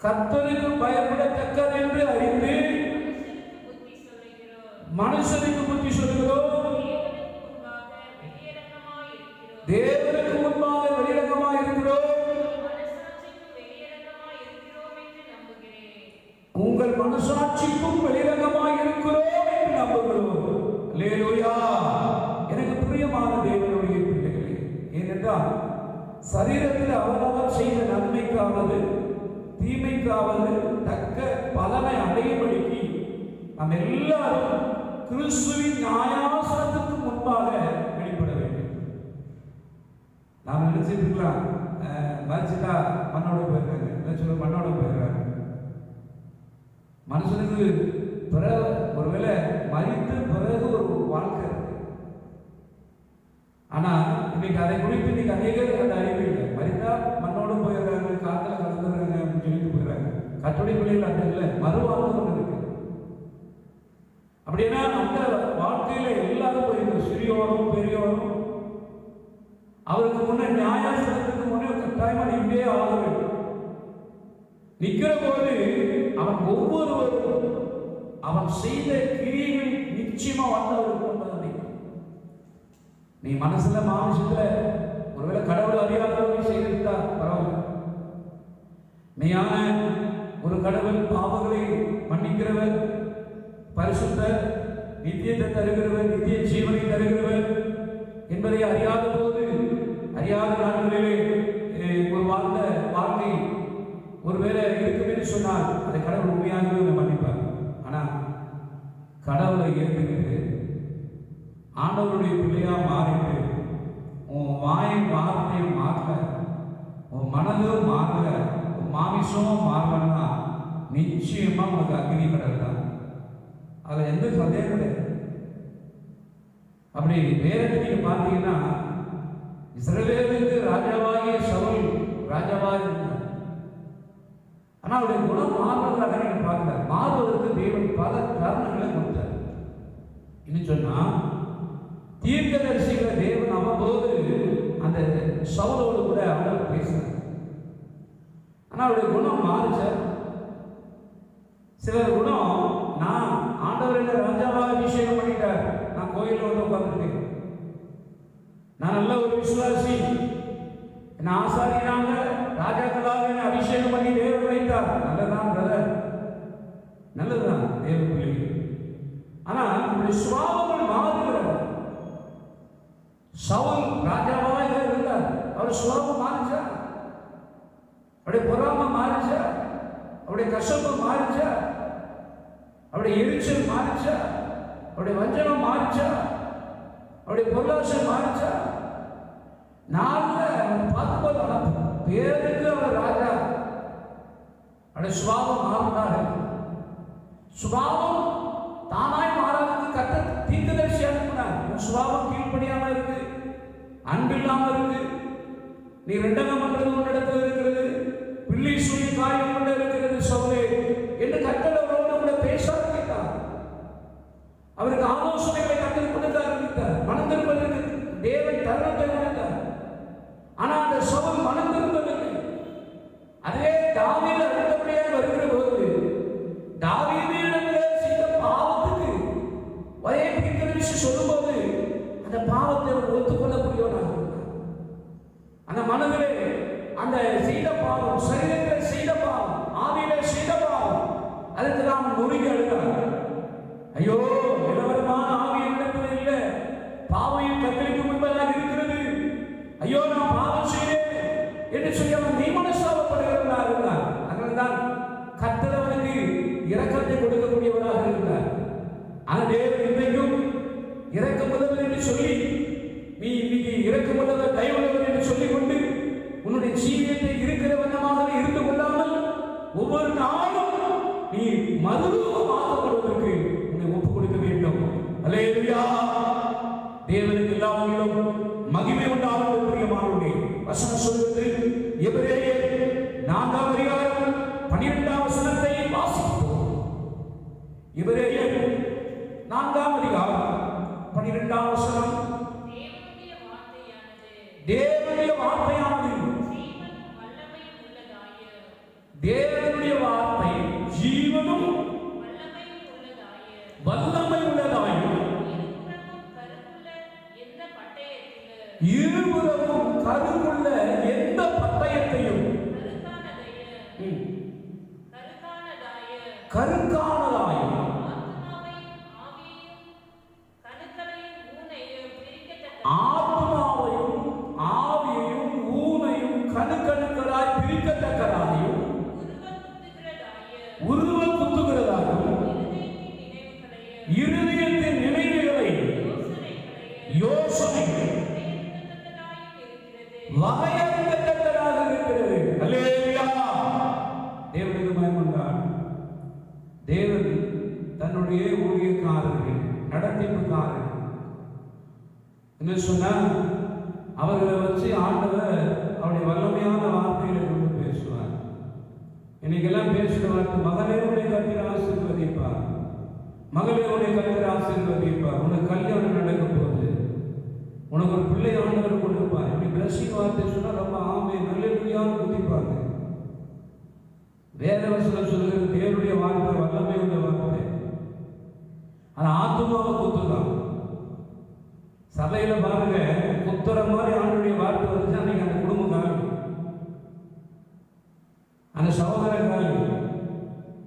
கர்த்தருக்கு பயப்படத்தக்கது என்று அறிந்து மனுஷனுக்கு புத்தி சொல்கிறோம். தேவனுக்கு முன்பாக வெளியிடங்கமாய் இருக்கிறோம். உங்கள் மனசாட்சிக்கும் வெளியிடங்கமாய் இருக்கிறோம் என்று நம்புகிறோம். அல்லேலூயா. எனக்கு பிரியமான தேவனுடைய பிள்ளைகளே, ஏனென்றால் சரீரத்தில் அவரவர் செய்த நன்மைக்காவது தீமைக்காவது தக்க பலனை அடையும்படிக்கு நாம் எல்லாரும் கிறிஸ்துவின் நியாயாசனத்துக்கு முன்பாக வெளிப்பட வேண்டும். நாம் நினைச்சிருக்கலாம், மறிச்சுட்டா மண்ணோட போயிருக்காங்க, நினைச்சு மண்ணோட போயிடுறாங்க. மனுஷனுக்கு பிறகு ஒருவேளை மறித்த பிறகு ஒரு வாழ்க்கை இருக்கு. ஆனா இன்னைக்கு அதை குறித்து இன்னைக்கு அநேகருக்கு அந்த அறிவு இல்லை. மறித்தா மண்ணோடு போயிடுறாங்க, காத்துல கலந்துடுறாங்க அப்படின்னு சொல்லிட்டு போயிடுறாங்க. கட்டுரை பிள்ளைகள் அப்படி இல்லை, மறுவாழ்வு கொண்டு இருக்கு. அப்படின்னா அந்த வாழ்க்கையில எல்லாரும் போயிருக்கோம், சிறியோரும் பெரியோரும். அவருக்கு முன்னே நியாயாசனத்துக்கு முன்னே கட்டாயமா இங்கே ஆக வேண்டும். நிக்கிற போது அவன் ஒவ்வொருவரும் அவன் செய்த கிரியைகள் நிச்சயமா வந்தவருக்கு கொண்டு. நீ மனசுல மாமிசத்துல ஒருவேளை கடவுள் அறியாதவரை செய்திருந்தா பரவாயில்ல. மெய்யான ஒரு கடவுள் பாவங்களை மன்னிக்கிறவர், பரிசுத்தர், நித்தியத்தை தருகிறவர், நித்திய ஜீவனை தருகிறவர் என்பதை அறியாத போது, அறியாத நாட்களிலே ஒரு வாழ்ந்த வாழ்க்கை ஒருவேளை இருக்குமே சொன்னால் அதை கடவுள் உண்மையாகவே மன்னிப்பார். ஆனால் கடவுளை ஏற்றுக்கிட்டு ஆண்டவருடைய பிள்ளையா மாறிட்டு உன் வாய் வார்த்தையும் மாறல, உன் மனதும் மாறல, உன் மாமிசமும் மாறலன்னா நிச்சயமா உனக்கு அக்னி கடல் தான். அதில் எந்த சந்தேகம் கிடையாது. அப்படி வேற நீங்க பார்த்தீங்கன்னா இஸ்ரவேலுக்கு ராஜாவாகிய சவுல் ராஜாவாக இருந்தார். ஆனால் அவருடைய குணம் மாறுவதாக நீங்க பார்க்கல. மாறுவதற்கு தேவன் பல காரணங்களை கொடுத்தார். இன்னும் சொன்னா தீர்க்கதரிசிகளை தேவன் அவ்வப்போது அந்த சவுலோடு கூட அவர் பேசினார். ஆனால் அவருடைய குணம் மாறுச்ச. சிலர் குணம், நான் ஆண்டவரில் ராஜாவாக அபிஷேகம் பண்ணிட்டார், நான் கோயிலில் வந்து உட்கார்ந்துருக்கேன், நான் நல்ல ஒரு விசுவாசி, என்ன ஆசாரியனாக ராஜாக்களாக என்ன அபிஷேகம் பண்ணி தேவன் வைத்தார், நல்லதான் பிரதர், நல்லதுதான் தேவ பிள்ளை. ஆனால் நம்முடைய சுபாவங்கள் மாறுகிறது. சவுல் ராஜாவாக இருந்தார், அவர் சுபாவம் மாறிச்சா, அவருடைய பொறாமை மாறிச்சா, அவருடைய கசப்பு மாறிச்சா, அவருடைய எரிச்சல் மாறிச்சா, அவருடைய வஞ்சனம் மாறிச்சா, அவருடைய பொருளாசை மாறிச்சா. நாளில் பார்க்கும்போது பேருக்கு அவர் ராஜா, அவருடைய சுபாவம் மாறினார்கள். சுபாவம் தானாய் மாறாததுக்கு கர்த்தர் தீர்க்கதரிசி அனுப்பினார். உன் சுபாவம் கீழ்ப்படியாம இருக்கு, அன்பில்லாம இருக்கு, நீ ரெண்டகம் பண்றது உன்னிடத்தில் இருக்கிறது, பிள்ளை சொல்லி காரியம் கொண்டு இருக்கிறது சவுலே என்று கர்த்தர் அவரோடு கூட பேச ஆரம்பித்தார். அவருக்கு ஆலோசனைகளை கர்த்தர் கொடுக்க ஆரம்பித்தார். மனம் திரும்புவதற்கு தேவன் தருணத்தை கொடுத்தார். ஆனால் அந்த சவுல் மனம் திரும்பவில்லை. அதே தாவீது அடுத்தபடியாக வருகிற போது தாவீதிடத்திலே செய்த பாவத்துக்கு ஒரே தீர்க்கதரிசி சொல்லும்போது அந்த பாவத்தை அவர் ஒத்துக்கொள்ளக்கூடியவனாக இருந்தார். அந்த மனதிலே அந்த செய்த பாவம், சரீரத்தில் செய்த பாவம், ஆவியிலே செய்த பாவம், அதற்கு நாம் நொறுங்கி அழுகிறார். ஐயோ, நிலவரமான ஆவி இடத்தில் இல்லை, பாவையும் கத்தரிக்கு முன்பதாக இருக்கிறது, ஐயோ நான் பாவம் செய்தேன் என்று சொல்லி அவன் நியமனஸ்தாபப்படுகிறவனாக இருந்தார். அதனால்தான் கர்த்தர் அவனுக்கு இரக்கத்தை கொடுக்கக்கூடியவராக இருந்தார். ஆனால் தேவன் இன்றைக்கும் இரக்கமுள்ளவர் என்று சொல்லி, நீ இன்னைக்கு இரக்கமுள்ளவர் தயவுள்ளவர் என்று சொல்லிக் கொண்டு உன்னுடைய ஜீவியத்தை இருக்கிற வண்ணமாகவே இருந்து கொள்ளாமல் ஒவ்வொரு நாளும் நீ மறுரூபமாக்கப்படுவதற்கு உன்னை ஒப்புக் கொடுக்க வேண்டும். அல்லேலூயா. தேவனுக்கு எல்லாவற்றிலும் மகிமை உண்டாகும். பிரியமானவர்களே, வசனம் சொல்கிறது, எபிரேயர் 4ஆம் அதிகாரம் 12ஆம் வசனத்தை வாசிப்போம். எபிரேயர் 4ஆம் அதிகாரம் 12ஆம் வசனம். தேவனுடைய வார்த்தையானது தேவனுடைய வார்த்தை ஜீவனும் வல்லமை உள்ளதாயும் இருபுறமும் கருவுள்ள எந்த பட்டயத்தையும் கருக்கானதாயும் ஆத்மாவையும் ஆவியையும் ஊனையும் கணுக்கணுக்களாய் பிரிக்கத்தக்கதாயும் உருவ குத்துகிறதாயும் இருதயத்தின் நினைவுகளை யோசனைகளை வகையறிக்கத்தக்கதாக இருக்கிறது. அல்லேலூயா. தேவனுக்கு மகிமையுண்டாம். தேவன் தன்னுடைய ஊழியக்காரர்கள், நடத்திப்புக்காரர்கள் என்ன சொன்னா, அவர்களை வச்சு ஆண்டவர் அவருடைய வல்லமையான வார்த்தைகளை கொண்டு பேசுவார். இன்னைக்கெல்லாம் பேசுகிற வார்த்தை, மகளே உடைய கர்த்தர் ஆசீர்வதிப்பார், மகளே உடைய கர்த்தர் ஆசீர்வதிப்பார், உனக்கு கல்யாணம் நடக்க போகுது, உனக்கு ஒரு பிள்ளை ஆண்டவர் கொடுப்பார். இப்படி பிளஸிங் வார்த்தை சொன்னா ரொம்ப ஆமே நல்ல குதிப்பாங்க. வேதவசனம் சொல்லுகிறது தேவனுடைய வார்த்தை வல்லமை உள்ள வார்த்தை. அது ஆத்துமாவை குத்துதான். சபையில பாருங்க, குத்துற மாதிரி ஆண்டுடைய வார்த்தை வந்துச்சு, அன்னைக்கு அந்த குடும்பம் காலி, அந்த சகோதரன் காலி.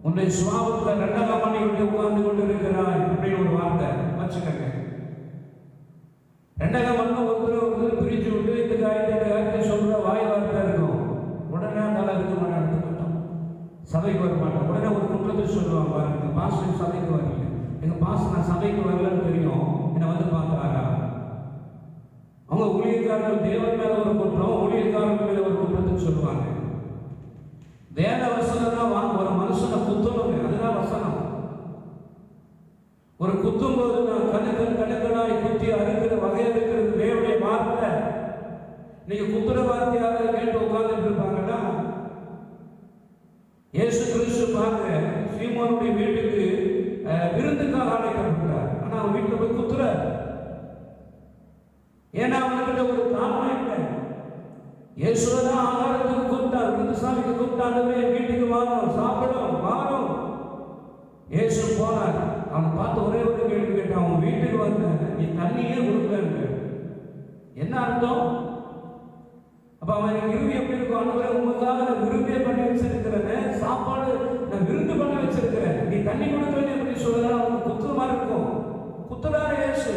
உன்னை சுவாபத்தில் ரெண்டாம் பண்ணி விட்டு உட்கார்ந்து கொண்டு இருக்கிறாய் அப்படின்னு ஒரு வார்த்தை வச்சுக்கங்க. ரெண்டாம் பண்ண ஒருத்தர் பிரிச்சு விட்டு இந்த காரியத்தை சொல்ற வாய் வார்த்தை இருக்கும். உடனே அந்த இருக்க மாட்டான், எடுத்து மாட்டான், சபைக்கு வர மாட்டான். உடனே ஒரு குற்றத்தை சொல்லுவாங்க, பாருங்க பாஸ்டர் சபைக்கு வரல, எங்க பாஸ்டர் நான் சபைக்கு வரலன்னு தெரியும், என்னை வந்து பார்த்தாரா. அவங்க ஊழியக்காரர்கள் தேவன் மேல ஒரு குற்றம், ஊழியக்காரர்கள் மேல ஒரு குற்றத்தை சொல்லுவாங்க. வேத வசனம் தான் ஒரு மனுஷனை குத்தணும், அதுதான் வசனம். ஒரு குத்தும் போது நான் கணுக்களாய் குத்தி அறுக்கிற வகை இருக்கிறது தேவனுடைய வார்த்தை. நீங்க குத்துற வார்த்தையாக கேட்டு உட்கார்ந்துட்டு இருப்பாங்கன்னா, இயேசு கிறிஸ்து பாருங்க சீமோனுடைய வீட்டுக்கு விருந்துக்காக அழைக்கப்பட்டார். ஆனா அவன் வீட்டுல போய் குத்துற, ஏன்னா அவன்கிட்ட ஒரு தாழ்மை இல்லை. இயேசுதான் ஆகாரத்துக்கு கூப்பிட்டார், விருந்துசாமிக்கு கூப்பிட்டாலுமே வீட்டுக்கு வாரும், சாப்பிடும், வாரும். இயேசு போனார். அவன் பார்த்து ஒரே ஒரு கேள்வி கேட்டான், அவன் வீட்டுக்கு வந்த நீ தண்ணியே கொடுக்கல, என்ன அர்த்தம்? அப்ப அவன் விரும்பி எப்படி இருக்கும்? ஆண்டவரே உங்களுக்காக நான் விரும்பிய பண்ணி வச்சிருக்கிறேன், சாப்பாடு நான் விருந்து பண்ணி வச்சிருக்கிறேன், நீ தண்ணி கொடுக்கலன்னு எப்படி சொல்லுறா? அவனுக்கு குத்துற மாதிரி இருக்கும். குத்துறாரு இயேசு.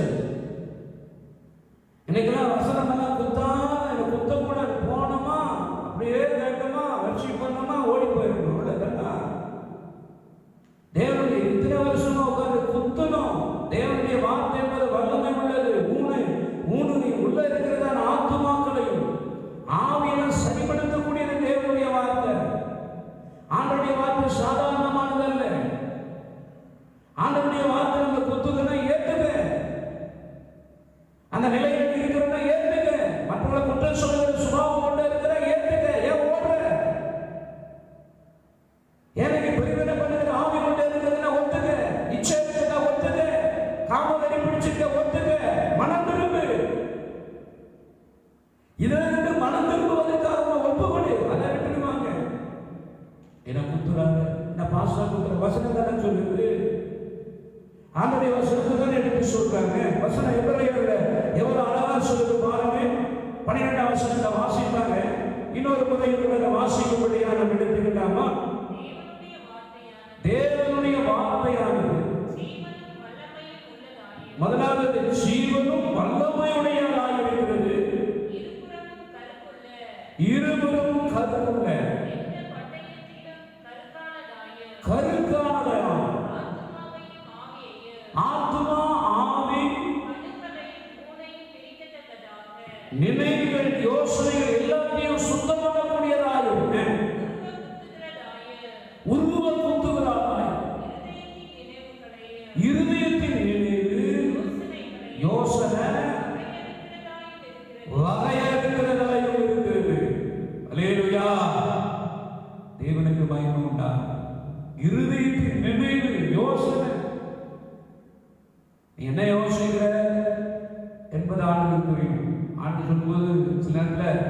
இன்னைக்கெல்லாம் வசனம் எல்லாம் குத்தாத, குத்தக்கூடாது, போனோமா அப்படியே கேட்டோமா வச்சு பண்ணோமா ஓடி போயிருக்கணும். தேவனுடைய இத்தனை வருஷமா உட்கார்ந்து குத்தணும். தேவனுடைய வார்த்தை என்பது வல்லமை உள்ளது. ஊனு நீ உள்ள இருக்கிறதான ஆத்துமாக்களையும் ஆவியெல்லாம் சரிப்படுத்தக்கூடியது தேவனுடைய வார்த்தை. ஆண்டவருடைய வார்த்தை சாதாரணமானதல்ல. ஆண்டவருடைய வார்த்தை நம்ம குத்துதுன்னா ஏத்துக்க, அந்த நிலையில் இருக்கிறதா ஏத்துக்க, மற்றவங்களை குற்றம் சொல்லுகிற சுபாவம் கொண்டு இருக்கிற ஏத்துக்க. ஏன் ஓடுற? எனக்கு பிரிவினை பண்ணுகிற ஆவி கொண்டு இருக்கிறதுனா ஒத்துக்க, இச்சை இருக்கிறதா ஒத்துக்க, காமவெறி பிடிச்சிருக்க ஒத்துக்க, மனம் திரும்பு. இதிலிருந்து மனம் திரும்புவதற்காக ஒப்புக்கொடு, அதை விட்டுடுவாங்க. என்ன குத்துறாங்க, என்ன பாஸ்டர் குத்துற வசனம் தானே சொல்லுது. ஆண்டவருடைய வசனத்தை தான் எடுத்து சொல்றாங்க. வசனம் எபிரேயர்ல எவ்வளவு அழகா சொல்லுது பாருங்க. 12ஆம் வசனத்தை வாசிப்பாங்க. இன்னொரு முறை இருக்கிறத வாசிக்கும்படியா நம்ம எடுத்துக்கிட்டாமா? தேவனுடைய வார்த்தையானது முதலாவது ஜீவனும் வல்லமையுடையதாய் இருக்கிறது, இருபுறம் கருவுள்ள கருக்கானதாய் ஆத்மா ஆவி நினைவுகள் யோசனைகள் எல்லாத்தையும் சுத்தம் பண்ணக்கூடியதாயும் உருவ குத்துகிறாய். இருதயத்தின் நினைவு யோசனை வகையிருக்கிறதாயும் இருக்கிறது. அல்லேலூயா, தேவனுக்கு மகிமை உண்டா. இருதயத்தின் நினைவு யோசனை, நீ என்ன யோசிக்கிற என்பது ஆண்டுக்கு புரியும். ஆண்டு சொல்லும்போது சில நேரத்தில்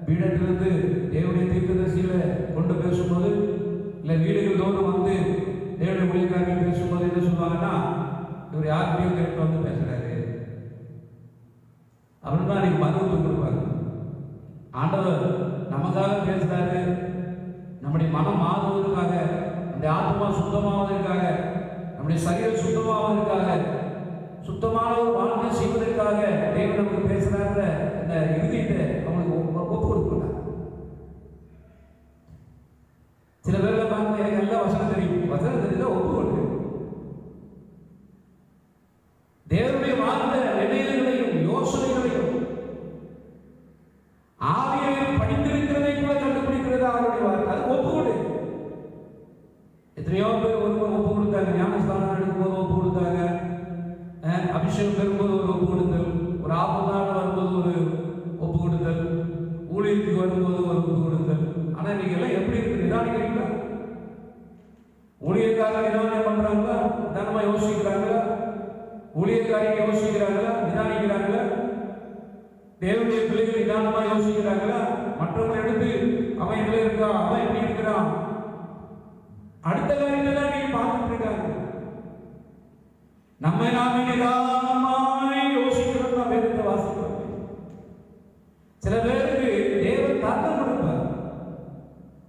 பீடத்திலிருந்து தேவனுடைய தீர்க்கதரிசிகளை கொண்டு பேசும்போது, இல்லை வீடுகள் தோறும் வந்து தேவனுடைய ஊழியக்காரர்கள் பேசும்போது என்ன சொல்லுவாங்கன்னா, இவர் யார்கிட்டையும் கேட்டு வந்து பேசுறாரு அப்படின்னு தான் அன்னைக்கு மருந்து கொடுப்பாரு. ஆண்டவர் நமக்காக பேசுறாரு, நம்முடைய மனம் மாறுவதற்காக, நம்முடைய ஆத்மா சுத்தமாவதற்காக, நம்முடைய சரீரம் சுத்தமாவதற்காக, சுத்தமான ஒரு வாழ்க்கை செய்வதற்காக தேவன் நமக்கு பேசுறாங்க. இந்த இறுதியத்தை அவங்களுக்கு ஒப்பு கொடுக்கணும். சில பேர்ல பாருங்க, எனக்கு எல்லாம் வசனம் தெரியும், வசனம் தெரிஞ்சா ஒப்பு கொடுக்கு. தேவனுடைய வார்த்தை நினைவுகளையும் யோசனைகளையும் ஆவியையும் படித்திருக்கிறதை கூட கண்டுபிடிக்கிறது அவருடைய வார்த்தை. அது ஒப்பு கொடு. எத்தனையோ பேர் ஒரு ஒப்பு கொடுத்தாங்க, ஞானஸ்தானம் எடுக்கும்போது ஒப்பு கொடுத்தாங்க, அபிஷேகம் பெறும்போது ஒரு ஒப்பு கொடுத்தல், ஒரு ஆபத்தான வரும்போது ஒரு ஒப்பு கொடுத்தல், ஊழியத்துக்கு வரும்போது ஒரு ஒப்பு கொடுத்தல். ஆனா நீங்க எல்லாம் எப்படி இருக்கு? நிதானிக்கிறீங்களா? ஊழியக்காரர் நிதானம் பண்றாங்களா? நிதானமா யோசிக்கிறாங்களா? ஊழியக்காரங்க யோசிக்கிறாங்களா? நிதானிக்கிறாங்களா? தேவனுடைய பிள்ளைகள் நிதானமா யோசிக்கிறாங்களா? மற்றவங்களை எடுத்து அவன் இதுல இருக்கா, அவன் எப்படி இருக்கிறான், அடுத்த காரியத்தை தான் நீங்க பார்த்துட்டு இருக்காங்க. நம்ம நாமே நிதானமாய் யோசிக்கிறோம். நான் வேதத்தை வாசிக்கிறோம். சில பேருக்கு தேவன் தர்க்கம் கொடுப்பார்,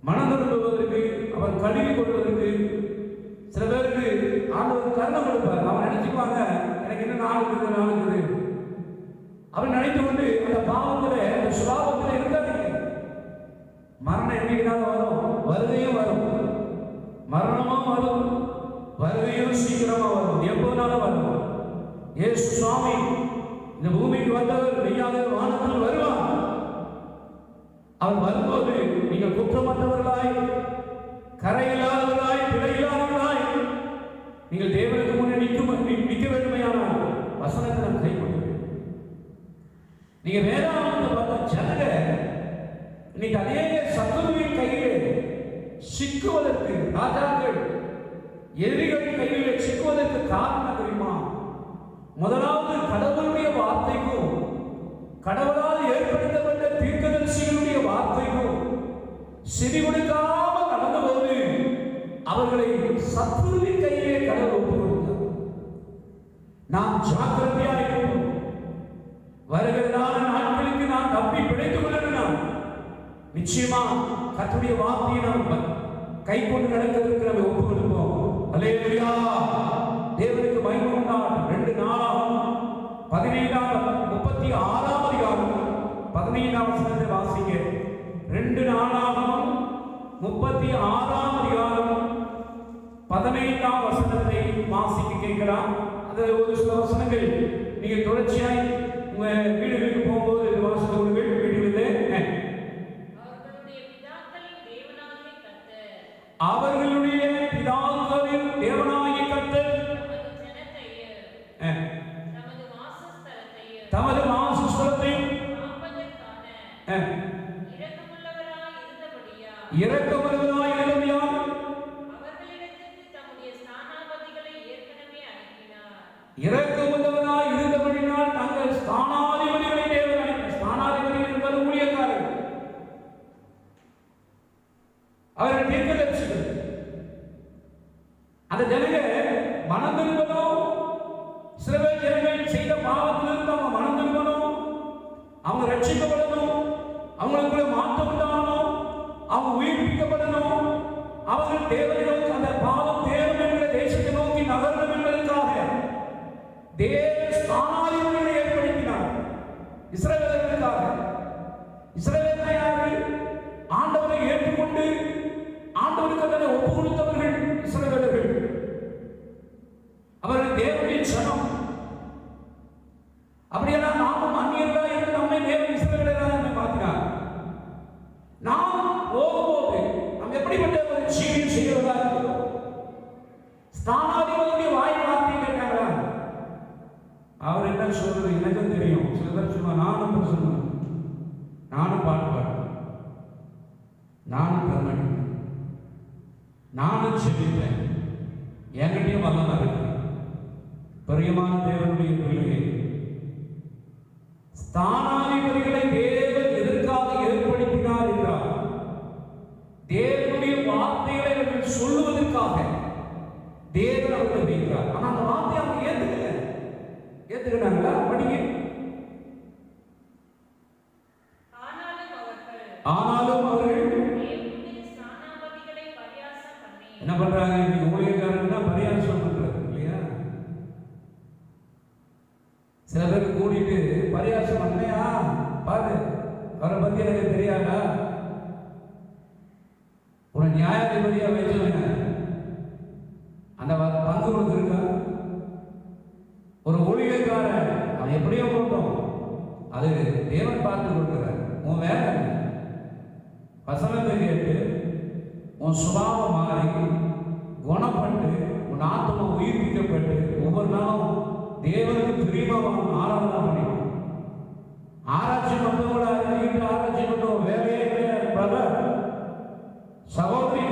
மனம் திரும்புவதற்கு, அவர் கழுவி கொள்வதற்கு. சில பேருக்கு ஆண்டவர் கருணை கொடுப்பார். அவன் நினைச்சுக்குவாங்க, எனக்கு என்ன நாள் இருக்குது. அவன் நினைத்து கொண்டு அந்த பாவத்துல, அந்த சுபாவத்துல இருக்காதீங்க. மரணம் என்னைக்குனாலும் வரும், வருகையும் வரும். மரணமும் வரும், வருகையும் சீக்கிரமா வரும், எப்போனாலும் வரும். இயேசு சுவாமி இந்த பூமிக்கு வந்தவர் மெய்யாக வானத்தில் வருவார். அவர் வரும்போது நீங்கள் குற்றமற்றவர்களாய், கரையில்லாதவர்களாய், பிழையில்லாதவர்களாய் நீங்கள் தேவனுக்கு முன்னே நிற்க வேண்டுமையானால் வசனத்தை நாம் கைக்கொள்ள வேண்டும். நீங்க வேதாந்தத்தை பார்த்தா ஜனங்க இன்னைக்கு அதே சத்துருவின் கையிலே சிக்குவதற்கு, ராஜாக்கள் எதிரிகளின் கையிலே சிக்குவதற்கு காரணம் தெரியுமா? முதலாவது கடவுளுடைய வார்த்தைக்கும், கடவுளால் ஏற்படுத்தப்பட்ட தீர்க்கதரிசிகளுடைய வார்த்தைக்கும் செவி கொடுக்காம நடந்தபோது அவர்களை சத்துருவின் கையிலே கடவுள் ஒப்புக் கொடுத்தார். நாம் ஜாக்கிரதையா இருக்கணும். வருகிறதான நாட்களுக்கு நாம் தப்பி பிழைத்துக் கொள்ளணும். நிச்சயமா கர்த்தருடைய வார்த்தையை நாம் கை கொண்டு நடக்கிறதுக்கு நம்ம ஒப்புக் கொடுப்போம். அல்லேலூயா, தேவனுக்கு மகிமை உண்டாகட்டும். 2 நாளாகமம் 36ஆம் அதிகாரம் 15ஆம் வசனத்தை வாசிங்க. 2 நாளாகமம் 36ஆம் அதிகாரம் 15ஆம் வசனத்தை வாசிக்க கேட்கலாம். அதில் ஒரு சில வசனங்கள் நீங்க தொடர்ச்சியாய் உங்க வீடுகளுக்கு போகும்போது இது வாசித்து கொள்ளுங்கள். வீடுகளிலே அவர்களுடைய பிதாக்களின் தேவனாகிய கர்த்தர் தமது வாசஸ்தலத்தையும் இரக்கமுள்ளவராய் இருந்தபடியால் இரக்கமுள்ளவராய் இருந்தபடியால் தங்கள் ஸ்தானாதிபதிகளை தேவன் அனுப்பினார். ஸ்தானாதிபதிகள் என்பது ஊழியக்காரர்கள், அவர்கள் தீர்க்கதரிசிகள். அந்த ஜனங்க மனம் திரும்பணும். சில பேர் ஜனங்கள் செய்த பாவத்திலிருந்து அவங்க மனம் திரும்பணும், அவங்க ரட்சிக்கப்படணும், அவங்களுக்குள்ள மாற்றம் உண்டாகணும், அவங்க உயிர்ப்பிக்கப்படணும். அவர்கள் தேவனை நோக்கி, அந்த பாவம் தேவன் என்கிற தேசத்தை நோக்கி நகர்ந்தம் என்பதற்காக தேவன் ஸ்தானாதிபதிகளை ஏற்படுத்தினார் இஸ்ரவேலர்களுக்காக. இஸ்ரவேலர்கள் யாரு? ஆண்டவரை ஏற்றுக்கொண்டு ஆண்டவருக்கு அதனை ஒப்பு கொடுத்தவர்கள் இஸ்ரவேலர்கள். அவர்கள் தேவனுடைய சனம். அப்படியெல்லாம் நாமும் அந்நியர்களாக இருந்து நம்மை தேவன் இஸ்ரவேலராக நம்மை மாற்றினார். நாம் போகும்போது நாம் எப்படிப்பட்ட ஒரு ஜீவியம் செய்கிறதா இருக்கிறோம்? ஸ்தானாதிபதியுடைய வாய் வார்த்தை கேட்டாங்களா? அவர் என்ன சொல்றது எனக்கும் தெரியும். சில பேர் சொல்லுவா, நானும் சொல்லுவேன், நானும் பாட்டு பாடுவேன், நானும் கர்மடிப்பேன், நானும் செபிப்பேன், என்கிட்டயும் வல்லமா இருக்கு. பிரியமான தேவனுடைய பிள்ளைகளே, ஸ்தானாதிபதிகளை தேவன் எதற்காக ஏற்படுத்தினார் என்றால் தேவனுடைய வார்த்தைகளை அவர்கள் சொல்லுவதற்காக தேவன் அவர்களை வைக்கிறார். ஆனால் அந்த வார்த்தையை அவங்க ஏத்துக்கிறாங்களா? படிங்க. ஆனாலும் அவர்கள் என்ன பண்றாங்க? ஊழியக்காரங்க பரியாசம் பண்றாங்க இல்லையா? சில பேர் கூட்டிட்டு பரியாசம் பண்ணையா பாரு, அவரை பத்தி எனக்கு தெரியாதா? உன நியாயாதிபதியா வச்சுருங்க, அந்த பங்கு கொடுத்துருக்கா? ஒரு ஊழியக்காரன் அவன் எப்படியோ போட்டோம், அது தேவன் பார்த்து கொடுக்குறார். உன் வேலை வசனத்தை கேட்டு உன் சுபாவம் மாறி குணப்பட்டு உன் ஆத்மா உயிர்ப்பிக்கப்பட்டு ஒவ்வொரு நாளும் தேவனுக்கு பிரியமாக ஆராதனை பண்ணிடும். ஆராய்ச்சி மற்றவங்கள அறிவிட்டு ஆராய்ச்சி பண்ணுவோம், வேலையே பிரதர் சகோதரி.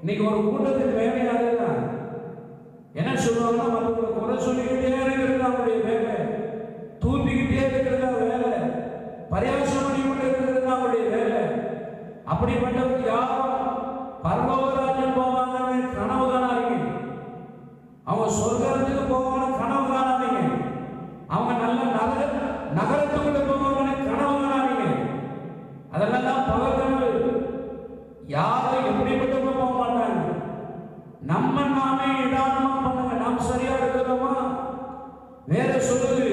இன்னைக்கு ஒரு கூட்டத்துக்கு வேலையாக தான் என்ன சொல்லுவாங்கன்னா, மற்றவங்களை குறை சொல்லிக்கிட்டே இருக்கிறது அவங்களுடைய வேலை, தூண்டிக்கிட்டே இருக்கிறதா வேலை, பரியாசம் பண்ணி கொண்டு இருக்கிறது அவங்களுடைய வேலை. அப்படிப்பட்டவங்க யாரும் பரலோக ராஜ்யம் போவாங்க நகரத்துக்குள்ள போவாங்க கனவு காணாதீங்க. அதெல்லாம் தான் பகல். யாரும் எப்படிப்பட்டவங்க போக மாட்டாங்க. நம்ம நாமே நிதானமா பண்ணுங்க. நாம் சரியா இருக்கிறோமா? வேற சொல்லுது,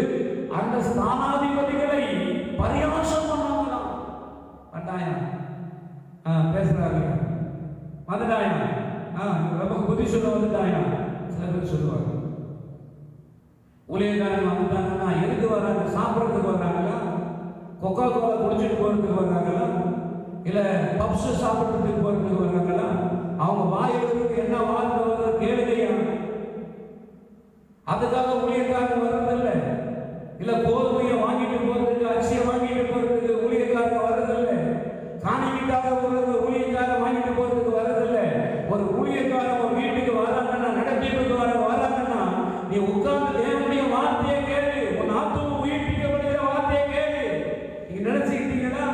அந்த ஸ்தானாதிபதிகளை பரியாசம் பண்ணாங்களாம். கட்டாயம் பேசுறாங்க. வந்துட்டாயா? ரொம்ப புத்தி சொல்ல வந்துட்டாயா? சில பேர் சொல்லுவாங்க. ஊழியக்காரங்க வந்துட்டாங்கன்னா எதுக்கு வர்றாங்க? சாப்பிட்றதுக்கு வர்றாங்களா? கொக்கா கோலா குடிச்சிட்டு போறதுக்கு வர்றாங்களா? இல்ல பப்ஸ் சாப்பிட்றதுக்கு போறதுக்கு வர்றாங்களா? அவங்க வாயிலுக்கு என்ன வார்த்தை வருது கேளுதையா? அதுக்காக ஊழியக்காரங்க வர்றதில்ல. இல்ல கோதுமையை வாங்கிட்டு போறதுக்கு, அரிசியை வாங்கிட்டு போறதுக்கு ஊழியக்காரங்க வர்றதில்ல. காணிக்காக ஊழியக்காரங்க வாங்கிட்டு போறதுக்கு வர்றதில்ல. ஒரு ஊழியக்காரன் ஒரு வீட்டுக்கு வராங்கன்னா, நடத்திட்டு வராங்கன்னா, நீ உட்கார்ந்து தேவனுடைய வார்த்தையை கேளு. உன் ஆத்தும உயிர்ப்பிக்கப்படுகிற வார்த்தையை கேளு. நீங்க நினைச்சுக்கிட்டீங்கன்னா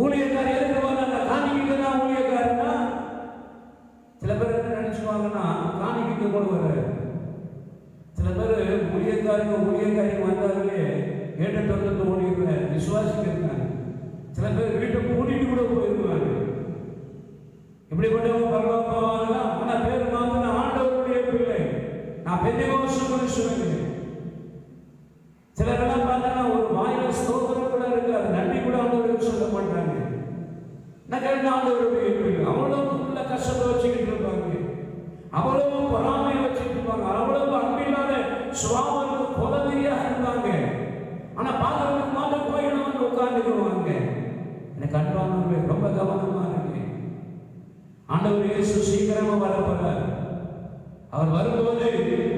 ஊழியக்காரர் எதுக்கு வராங்க? காணிக்கிட்டு தான் ஊழியக்காரன்னா. சில பேர் என்ன நினைச்சுவாங்கன்னா, காணிக்கிட்டு கூட வர்றாரு. சில பேர் ஊழியக்காரங்க வந்தாலே கேட்ட திறந்து ஓடிக்கிற விசுவாசிக்கிறாங்க. சில பேர் வீட்டை பூட்டிட்டு கூட போயிருக்காங்க. இப்படிப்பட்டவங்க பரவாயில்ல. ஆனா பேர் மாத்தின ஆண்டவருடைய பிள்ளை. நான் பெந்தேகோஸ்து சொல்லுவேன். சிலரெல்லாம் பார்த்தா ஒரு வாயில ஸ்தோத்திரம் கூட இருக்காது, நன்றி கூட ஆண்டவருக்கு சொல்ல மாட்டாங்க. நான் கேட்ட ஆண்டவருடைய பிள்ளை. அவ்வளவு உள்ள கஷ்டத்தை வச்சுக்கிட்டு இருப்பாங்க, அவ்வளவு பொறாமையை வச்சுட்டு இருப்பாங்க, அவ்வளவு அன்பில்லாத சுவாமருக்கு பொதவியா இருந்தாங்க. ஆனா பாக்குறதுக்கு மாத்திரம் கோயில வந்து உட்கார்ந்துக்குவாங்க. எனக்கு அன்பானவர்களே, ரொம்ப கவனமா இருக்கு. ஆண்டவர் இயேசு சீக்கிரமா வரப்போறார். அவர் வரும்போது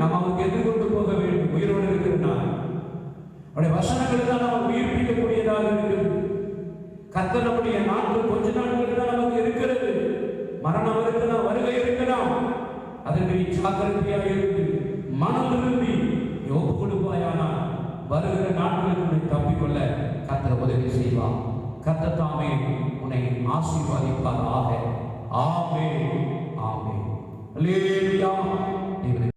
நாம் அவருக்கு எதிர்கொண்டு போக வேண்டும். உயிரோடு இருக்கிறார். அவருடைய வசனங்கள் தான் நம்ம உயிர்ப்பிக்கக்கூடியதாக இருக்குது. கர்த்தர் நம்முடைய நாட்கள் கொஞ்ச நாட்கள் தான் நமக்கு இருக்கிறது. மரணம் இருக்கலாம், வருகை இருக்கலாம். அதற்கு நீ ஜாக்கிரதையாக இருந்து மனம் விரும்பி ஒப்பு கொடுப்பாயானால் வருகிற நாட்களுக்கு உன்னை தப்பிக்கொள்ள கர்த்தர் உதவி செய்வார். கர்த்தர் தாமே உன்னை ஆசீர்வதிப்பாராக. ஆமென், ஆமென். அல்லேலூயா.